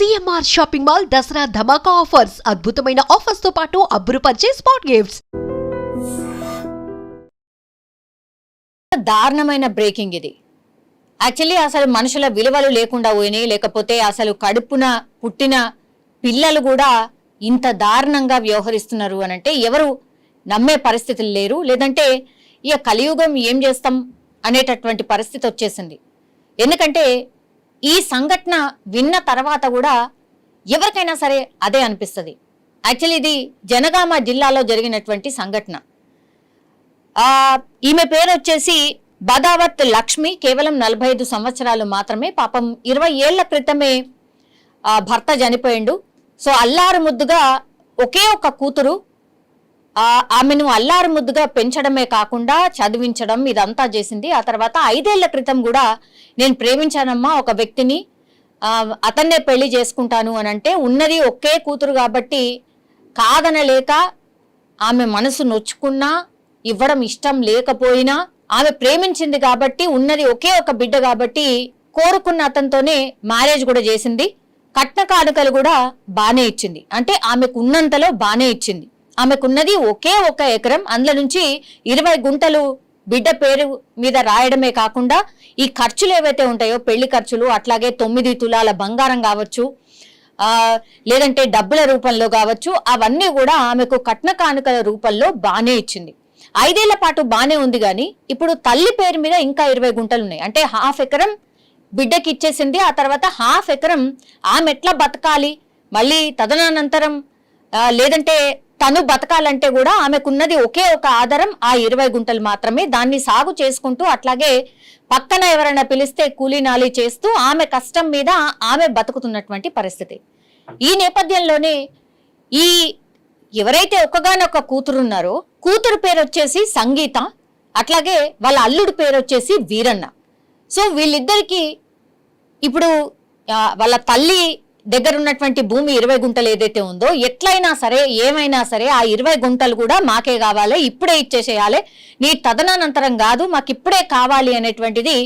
CMR shopping mall Dasara ధమాకా offers అద్భుతమైన offers తో పాటు అబ్బురుపరిచే స్పాట్ గిఫ్ట్స్. దారుణమైన బ్రేకింగ్ ఇది. యాక్చువల్లీ అసలు మనుషుల విలువలు లేకుండా పోయినాయి, లేకపోతే అసలు కడుపున పుట్టిన పిల్లలు కూడా ఇంత దారుణంగా వ్యవహరిస్తున్నారు అని అంటే ఎవరు నమ్మే పరిస్థితులు లేరు. లేదంటే ఇక కలియుగం ఏం చేస్తాం అనేటటువంటి పరిస్థితి వచ్చేసింది. ఎందుకంటే ఈ సంఘటన విన్న తర్వాత కూడా ఎవరికైనా సరే అదే అనిపిస్తుంది. యాక్చువల్లీ ఇది జనగామ జిల్లాలో జరిగినటువంటి సంఘటన. ఈమె పేరు వచ్చేసి బదావత్ లక్ష్మి. కేవలం 45 సంవత్సరాలు మాత్రమే. పాపం 20 ఏళ్ల క్రితమే భర్త చనిపోయిండు. సో అల్లారు ముద్దుగా ఒకే ఒక కూతురు. ఆమెను అల్లారు ముద్దుగా పెంచడమే కాకుండా చదివించడం ఇదంతా చేసింది. ఆ తర్వాత 5 ఏళ్ల క్రితం కూడా నేను ప్రేమించానమ్మా ఒక వ్యక్తిని, అతన్నే పెళ్లి చేసుకుంటాను అని అంటే ఉన్నది ఒకే కూతురు కాబట్టి కాదనలేక ఆమె మనసు నొచ్చుకున్నా ఇవ్వడం ఇష్టం లేకపోయినా ఆమె ప్రేమించింది కాబట్టి ఉన్నది ఒకే ఒక బిడ్డ కాబట్టి కోరుకున్న అతనితోనే మ్యారేజ్ కూడా చేసింది. కట్న కానుకలు కూడా బానే ఇచ్చింది. అంటే ఆమెకు ఉన్నంతలో బానే ఇచ్చింది. ఆమెకున్నది ఒకే ఒక ఎకరం, అందులో నుంచి 20 గుంటలు బిడ్డ పేరు మీద రాయడమే కాకుండా ఈ ఖర్చులు ఏవైతే ఉంటాయో పెళ్లి ఖర్చులు, అట్లాగే 9 తులాల బంగారం కావచ్చు, లేదంటే డబ్బుల రూపంలో కావచ్చు, అవన్నీ కూడా ఆమెకు కట్న కానుకల రూపంలో బానే ఇచ్చింది. 5 ఏళ్ల పాటు బానే ఉంది. కానీ ఇప్పుడు తల్లి పేరు మీద ఇంకా 20 గుంటలు ఉన్నాయి. అంటే 1/2 ఎకరం బిడ్డకి ఇచ్చేసింది. ఆ తర్వాత 1/2 ఎకరం ఆమె ఎట్లా బతకాలి, మళ్ళీ తదనంతరం లేదంటే తను బతకాలంటే కూడా ఆమెకున్నది ఒకే ఒక ఆధారం ఆ 20 గుంటలు మాత్రమే. దాన్ని సాగు చేసుకుంటూ అట్లాగే పక్కన ఎవరైనా పిలిస్తే కూలీనాలి చేస్తూ ఆమె కష్టం మీద ఆమె బతుకుతున్నటువంటి పరిస్థితి. ఈ నేపథ్యంలోనే ఈ ఎవరైతే ఒక్కగానొక్క కూతురున్నారో కూతురు పేరు వచ్చేసి సంగీత, అట్లాగే వాళ్ళ అల్లుడు పేరు వచ్చేసి వీరన్న. సో వీళ్ళిద్దరికి ఇప్పుడు వాళ్ళ తల్లి దగ్గర ఉన్నటువంటి భూమి 20 గుంటలు ఏదైతే ఉందో ఎట్లయినా సరే ఏమైనా సరే ఆ 20 గుంటలు కూడా మాకే కావాలి, ఇప్పుడే ఇచ్చేసేయాలి, నీ తదనంతరం కాదు, మాకు ఇప్పుడే కావాలి అనేటువంటిది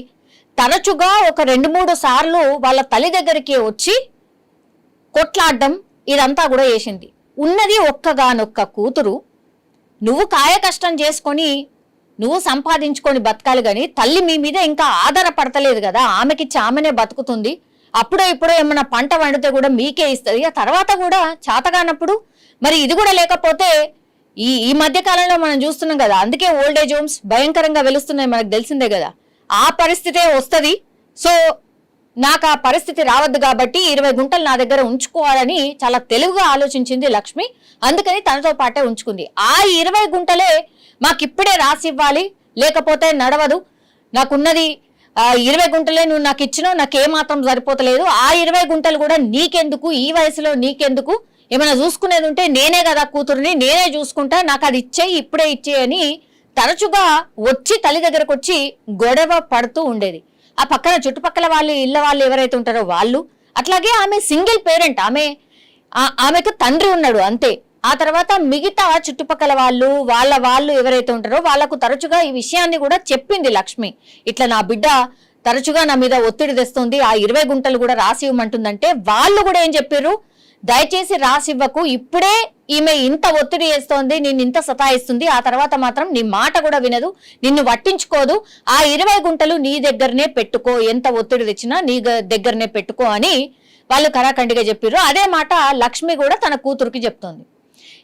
తరచుగా ఒక 2-3 సార్లు వాళ్ళ తల్లి దగ్గరికి వచ్చి కొట్లాడడం ఇదంతా కూడా చేసింది. ఉన్నది ఒక్కగానొక్క కూతురు, నువ్వు కాయ కష్టం చేసుకొని నువ్వు సంపాదించుకొని బతకాలి కానీ తల్లి మీ మీద ఇంకా ఆధారపడతలేదు కదా, ఆమెకిచ్చి ఆమెనే బతుకుతుంది. అప్పుడో ఇప్పుడో ఏమన్నా పంట వండితే కూడా మీకే ఇస్తుంది. ఆ తర్వాత కూడా చేతగానప్పుడు మరి ఇది కూడా లేకపోతే ఈ మధ్య కాలంలో మనం చూస్తున్నాం కదా, అందుకే ఓల్డేజ్ హోమ్స్ భయంకరంగా వెలుస్తున్నాయి, మనకు తెలిసిందే కదా. ఆ పరిస్థితే వస్తుంది. సో నాకు ఆ పరిస్థితి రావద్దు కాబట్టి 20 గుంటలు నా దగ్గర ఉంచుకోవాలని చాలా తెలివిగా ఆలోచించింది లక్ష్మి. అందుకని తనతో పాటే ఉంచుకుంది. ఆ 20 గుంటలే మాకిప్పుడే రాసి ఇవ్వాలి, లేకపోతే నడవదు, నాకున్నది 20 గుంటలే నువ్వు నాకు ఇచ్చినావు, నాకేమాత్రం సరిపోతలేదు, ఆ 20 గుంటలు కూడా నీకెందుకు, ఈ వయసులో నీకెందుకు, ఏమైనా చూసుకునేది ఉంటే నేనే కదా కూతురుని, నేనే చూసుకుంటా, నాకు అది ఇచ్చేయి, ఇప్పుడే ఇచ్చేయని తరచుగా వచ్చి తల్లి దగ్గరకు వచ్చి గొడవ పడుతూ ఉండేది. ఆ పక్కన చుట్టుపక్కల వాళ్ళు ఇళ్ళ వాళ్ళు ఎవరైతే ఉంటారో వాళ్ళు, అట్లాగే ఆమె సింగిల్ పేరెంట్, ఆమెకు తండ్రి ఉన్నాడు అంతే. ఆ తర్వాత మిగతా చుట్టుపక్కల వాళ్ళు ఎవరైతే ఉంటారో వాళ్లకు తరచుగా ఈ విషయాన్ని కూడా చెప్పింది లక్ష్మి. ఇట్లా నా బిడ్డ తరచుగా నా మీద ఒత్తిడి తెస్తుంది, ఆ 20 గుంటలు కూడా రాసి ఇవ్వమంటుందంటే వాళ్ళు కూడా ఏం చెప్పారు, దయచేసి రాసివ్వకు, ఇప్పుడే ఈమె ఇంత ఒత్తిడి చేస్తోంది, నిన్ను ఇంత సతాయిస్తుంది, ఆ తర్వాత మాత్రం నీ మాట కూడా వినదు, నిన్ను పట్టించుకోదు, ఆ 20 గుంటలు నీ దగ్గరనే పెట్టుకో, ఎంత ఒత్తిడి తెచ్చినా నీ దగ్గరనే పెట్టుకో అని వాళ్ళు కరాఖండిగా చెప్పారు. అదే మాట లక్ష్మి కూడా తన కూతురికి చెప్తోంది.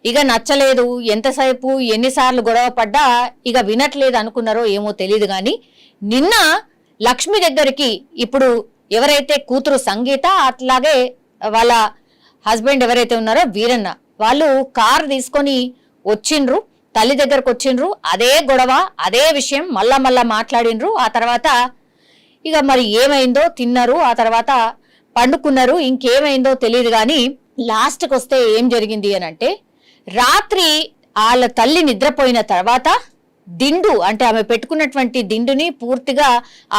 ఇక నచ్చలేదు, ఎంతసేపు ఎన్నిసార్లు గొడవ పడ్డా ఇక వినట్లేదు అనుకున్నారో ఏమో తెలియదు. కానీ నిన్న లక్ష్మి దగ్గరికి ఇప్పుడు ఎవరైతే కూతురు సంగీత అట్లాగే వాళ్ళ హస్బెండ్ ఎవరైతే ఉన్నారో వీరన్న, వాళ్ళు కారు తీసుకొని వచ్చిండ్రు, తల్లి దగ్గరకు వచ్చిండ్రు. అదే గొడవ, అదే విషయం మళ్ళా మాట్లాడిండ్రు. ఆ తర్వాత ఇక మరి ఏమైందో తిన్నారు, ఆ తర్వాత పండుకున్నారు, ఇంకేమైందో తెలియదు. కానీ లాస్ట్కి వస్తే ఏం జరిగింది అని అంటే, రాత్రి వాళ్ళ తల్లి నిద్రపోయిన తర్వాత దిండు అంటే ఆమె పెట్టుకున్నటువంటి దిండుని పూర్తిగా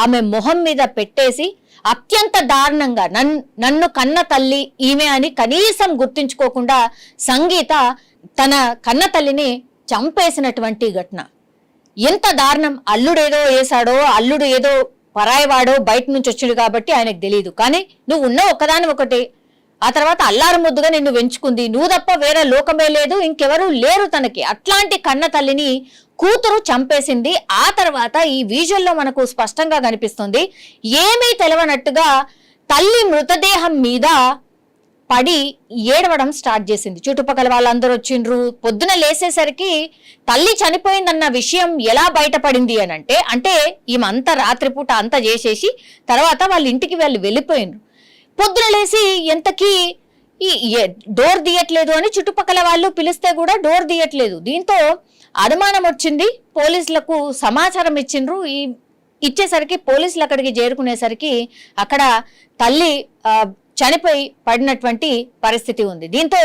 ఆమె మొహం మీద పెట్టేసి అత్యంత దారుణంగా నన్ను కన్న తల్లి ఈమె అని కనీసం గుర్తించుకోకుండా సంగీత తన కన్న తల్లిని చంపేసినటువంటి ఘటన. ఎంత దారుణం! అల్లుడేదో వేసాడో, అల్లుడు ఏదో పరాయివాడో బయట నుంచి వచ్చాడు కాబట్టి ఆయనకు తెలియదు. కానీ నువ్వు ఉన్న ఒకదాని ఒకటి ఆ తర్వాత అల్లారు ముద్దుగా నిన్ను పెంచుకుంది, నువ్వు తప్ప వేరే లోకమే లేదు, ఇంకెవరూ లేరు తనకి. అట్లాంటి కన్న తల్లిని కూతురు చంపేసింది. ఆ తర్వాత ఈ విజువల్లో మనకు స్పష్టంగా కనిపిస్తుంది, ఏమీ తెలవనట్టుగా తల్లి మృతదేహం మీద పడి ఏడవడం స్టార్ట్ చేసింది. చుట్టుపక్కల వాళ్ళందరూ వచ్చిండ్రు. పొద్దున లేసేసరికి తల్లి చనిపోయిందన్న విషయం ఎలా బయటపడింది అని అంటే ఈమె అంతా రాత్రిపూట అంతా చేసేసి తర్వాత వాళ్ళ ఇంటికి వెళ్ళిపోయినరు. పొద్దున లేసి ఎంతకీ డోర్ తీయట్లేదు అని చుట్టుపక్కల వాళ్ళు పిలిస్తే కూడా డోర్ తీయట్లేదు. దీంతో అనుమానం వచ్చింది, పోలీసులకు సమాచారం ఇచ్చిండ్రు. ఇచ్చేసరికి పోలీసులు అక్కడికి చేరుకునేసరికి అక్కడ తల్లి చనిపోయి పడినటువంటి పరిస్థితి ఉంది. దీంతో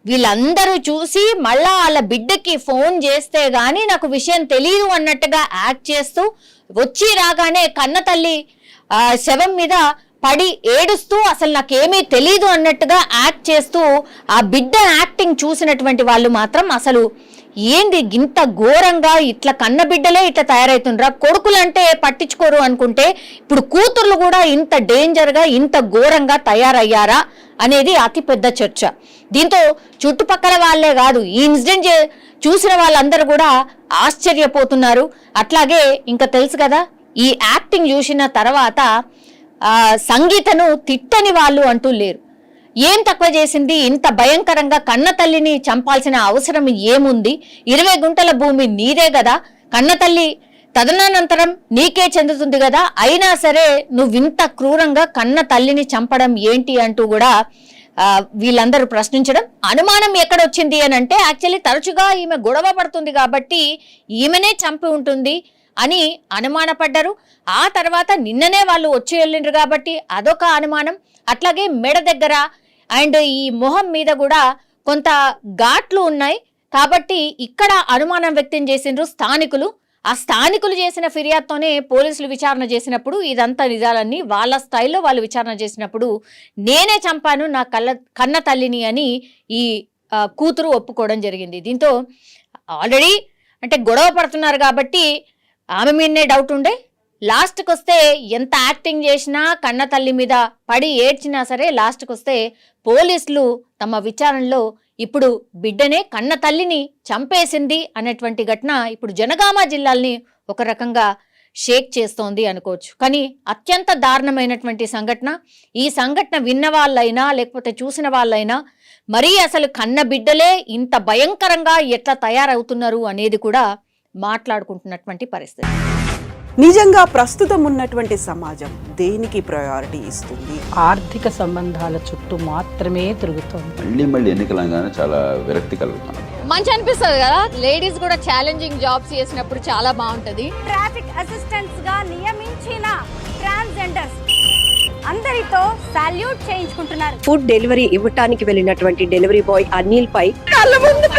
వీళ్ళందరూ చూసి మళ్ళా వాళ్ళ బిడ్డకి ఫోన్ చేస్తే గానీ నాకు విషయం తెలియదు అన్నట్టుగా యాక్ట్ చేస్తూ వచ్చి రాగానే కన్న తల్లి శవం మీద పడి ఏడుస్తూ అసలు నాకేమీ తెలీదు అన్నట్టుగా యాక్ట్ చేస్తూ ఆ బిడ్డ యాక్టింగ్ చూసినటువంటి వాళ్ళు మాత్రం అసలు ఏంది ఇంత ఘోరంగా, ఇట్లా కన్న బిడ్డలే ఇట్లా తయారైతుండ్రా, కొడుకులంటే పట్టించుకోరు అనుకుంటే ఇప్పుడు కూతుర్లు కూడా ఇంత డేంజర్ గా ఇంత ఘోరంగా తయారయ్యారా అనేది అతి పెద్ద చర్చ. దీంతో చుట్టుపక్కల వాళ్ళే కాదు, ఈ ఇన్సిడెంట్ చూసిన వాళ్ళందరూ కూడా ఆశ్చర్యపోతున్నారు. అట్లాగే ఇంకా తెలుసు కదా, ఈ యాక్టింగ్ చూసిన తర్వాత సంగీతను తిట్టని వాళ్ళు అంటూ లేరు. ఏం తక్కువ చేసింది, ఇంత భయంకరంగా కన్న తల్లిని చంపాల్సిన అవసరం ఏముంది? 20 గుంటల భూమి నీదే కదా, కన్న తల్లి తదనంతరం నీకే చెందుతుంది కదా, అయినా సరే నువ్వింత క్రూరంగా కన్న తల్లిని చంపడం ఏంటి అంటూ కూడా వీళ్ళందరూ ప్రశ్నించడం. అనుమానం ఎక్కడొచ్చింది అని అంటే యాక్చువల్లీ తరచుగా ఈమె గొడవ పడుతుంది కాబట్టి ఈమెనే చంపి ఉంటుంది అని అనుమానపడ్డారు. ఆ తర్వాత నిన్ననే వాళ్ళు వచ్చి వెళ్ళిండ్రు కాబట్టి అదొక అనుమానం. అట్లాగే మెడ దగ్గర అండ్ ఈ మొహం మీద కూడా కొంత ఘాట్లు ఉన్నాయి కాబట్టి ఇక్కడ అనుమానం వ్యక్తం చేసిండ్రు స్థానికులు. ఆ స్థానికులు చేసిన ఫిర్యాదుతోనే పోలీసులు విచారణ చేసినప్పుడు ఇదంతా నిజాలన్నీ వాళ్ళ స్టైల్లో వాళ్ళు విచారణ చేసినప్పుడు నేనే చంపాను నా కన్న తల్లిని అని ఈ కూతురు ఒప్పుకోవడం జరిగింది. దీంతో ఆల్రెడీ అంటే గొడవ పడుతున్నారు కాబట్టి ఆమె మీదనే డౌట్ ఉండే. లాస్ట్కి వస్తే ఎంత యాక్టింగ్ చేసినా కన్న తల్లి మీద పడి ఏడ్చినా సరే లాస్ట్కి వస్తే పోలీసులు తమ విచారణలో ఇప్పుడు బిడ్డనే కన్న తల్లిని చంపేసింది అనేటువంటి ఘటన ఇప్పుడు జనగామ జిల్లాల్ని ఒక రకంగా షేక్ చేస్తోంది అనుకోవచ్చు. కానీ అత్యంత దారుణమైనటువంటి సంఘటన. ఈ సంఘటన విన్న వాళ్ళైనా లేకపోతే చూసిన వాళ్ళైనా మరీ అసలు కన్న బిడ్డలే ఇంత భయంకరంగా ఎట్లా తయారవుతున్నారు అనేది కూడా మాట్లాడుకుంటున్నటువంటి పరిస్థితి. నిజంగా ప్రస్తుతం ఉన్నటువంటి సమాజం దేనికి ప్రయారిటీ ఇస్తుంది? ఆర్థిక సంబంధాల చుట్టూ మాత్రమే తిరుగుతోంది. మళ్ళీ ఎన్నికలంగానే చాలా విరక్తి కలుగుతున్నాం. మంచి అనిపిస్తుంది కదా, లేడీస్ కూడా ఛాలెంజింగ్ జాబ్స్ చేసినప్పుడు చాలా బాగుంటది. ట్రాఫిక్ అసిస్టెంట్స్ గా నియమించిన ట్రాన్స్జెండర్స్ అందరితో సాల్యూట్ చేయించుకుంటున్నారు. ఫుడ్ డెలివరీ ఇవ్వటానికి వెళ్ళినటువంటి డెలివరీ బాయ్ అనిల్ పై కళ్ళ ముందు